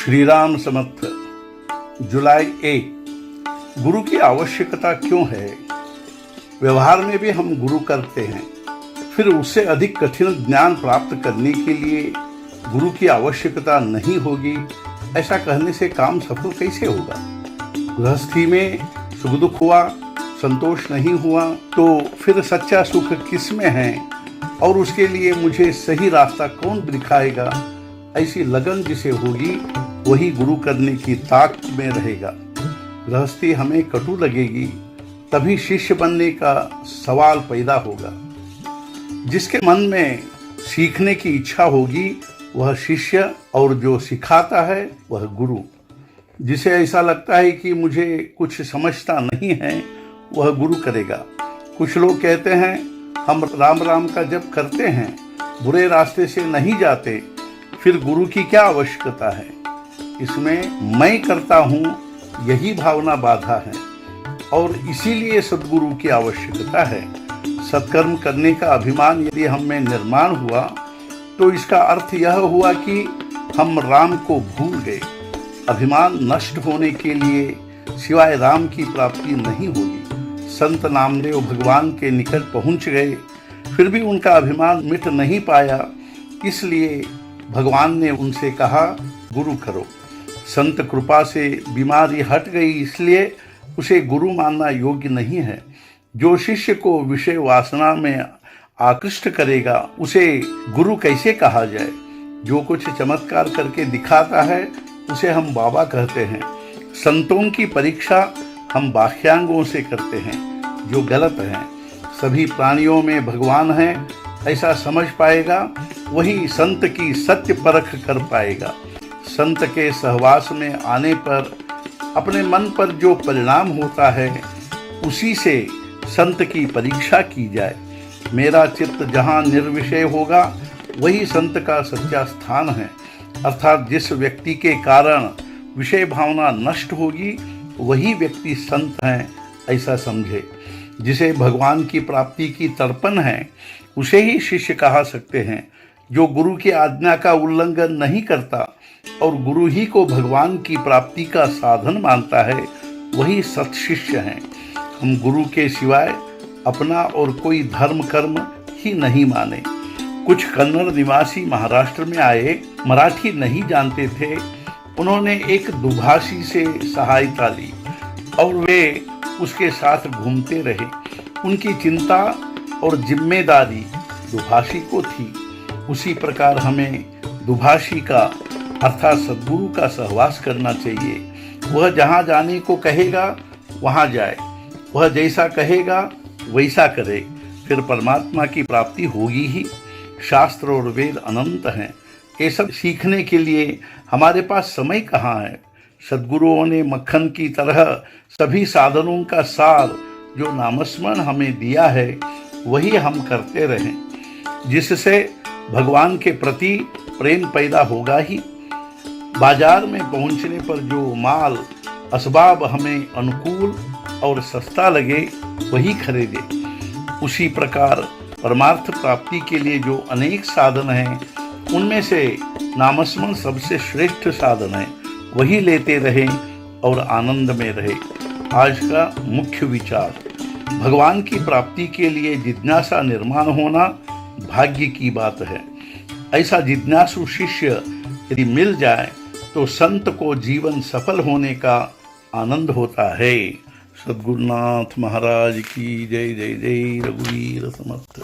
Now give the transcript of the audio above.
श्री राम समर्थ। जुलाई 1। गुरु की आवश्यकता क्यों है? व्यवहार में भी हम गुरु करते हैं, फिर उससे अधिक कठिन ज्ञान प्राप्त करने के लिए गुरु की आवश्यकता नहीं होगी, ऐसा कहने से काम सफल कैसे होगा? गृहस्थी में सुख दुख हुआ, संतोष नहीं हुआ, तो फिर सच्चा सुख किस में है और उसके लिए मुझे सही रास्ता कौन दिखाएगा? ऐसी लगन जिसे होगी वही गुरु करने की ताक में रहेगा। गृहस्थी हमें कटु लगेगी, तभी शिष्य बनने का सवाल पैदा होगा। जिसके मन में सीखने की इच्छा होगी वह शिष्य, और जो सिखाता है वह गुरु। जिसे ऐसा लगता है कि मुझे कुछ समझता नहीं है वह गुरु करेगा। कुछ लोग कहते हैं हम राम राम का जप करते हैं, बुरे रास्ते से नहीं जाते, फिर गुरु की क्या आवश्यकता है? इसमें मैं करता हूँ यही भावना बाधा है, और इसीलिए सद्गुरु की आवश्यकता है। सत्कर्म करने का अभिमान यदि हम में निर्माण हुआ तो इसका अर्थ यह हुआ कि हम राम को भूल गए। अभिमान नष्ट होने के लिए सिवाय राम की प्राप्ति नहीं होगी। संत नामदेव भगवान के निकट पहुंच गए, फिर भी उनका अभिमान मिट नहीं पाया, इसलिए भगवान ने उनसे कहा गुरु करो। संत कृपा से बीमारी हट गई, इसलिए उसे गुरु मानना योग्य नहीं है। जो शिष्य को विषय वासना में आकृष्ट करेगा उसे गुरु कैसे कहा जाए? जो कुछ चमत्कार करके दिखाता है उसे हम बाबा कहते हैं। संतों की परीक्षा हम बाह्यांगों से करते हैं, जो गलत है। सभी प्राणियों में भगवान है ऐसा समझ पाएगा वही संत की सत्य परख कर पाएगा। संत के सहवास में आने पर अपने मन पर जो परिणाम होता है उसी से संत की परीक्षा की जाए। मेरा चित्त जहाँ निर्विषय होगा वही संत का सच्चा स्थान है। अर्थात जिस व्यक्ति के कारण विषय भावना नष्ट होगी वही व्यक्ति संत है ऐसा समझे। जिसे भगवान की प्राप्ति की तड़पन है उसे ही शिष्य कहा सकते हैं। जो गुरु की आज्ञा का उल्लंघन नहीं करता और गुरु ही को भगवान की प्राप्ति का साधन मानता है वही सत्शिष्य हैं। हम गुरु के सिवाय अपना और कोई धर्म कर्म ही नहीं माने। कुछ कन्नड़ निवासी महाराष्ट्र में आए, मराठी नहीं जानते थे। उन्होंने एक दुभाषी से सहायता ली और वे उसके साथ घूमते रहे। उनकी चिंता और जिम्मेदारी दुभाषी को थी। उसी प्रकार हमें दुभाषी का अर्थात सद्गुरु का सहवास करना चाहिए। वह जहाँ जाने को कहेगा वहाँ जाए, वह जैसा कहेगा वैसा करे, फिर परमात्मा की प्राप्ति होगी ही। शास्त्र और वेद अनंत हैं, ये सब सीखने के लिए हमारे पास समय कहाँ है? सद्गुरुओं ने मक्खन की तरह सभी साधनों का सार जो नामस्मरण हमें दिया है वही हम करते रहें, जिससे भगवान के प्रति प्रेम पैदा होगा ही। बाजार में पहुंचने पर जो माल असबाब हमें अनुकूल और सस्ता लगे वही खरीदे। उसी प्रकार परमार्थ प्राप्ति के लिए जो अनेक साधन हैं उनमें से नामस्मरण सबसे श्रेष्ठ साधन है, वही लेते रहें और आनंद में रहे। आज का मुख्य विचार, भगवान की प्राप्ति के लिए जिज्ञासा निर्माण होना भाग्य की बात है। ऐसा जिज्ञासु शिष्य यदि मिल जाए तो संत को जीवन सफल होने का आनंद होता है। सद्गुरुनाथ महाराज की जय। जय जय रघुवीर समर्थ।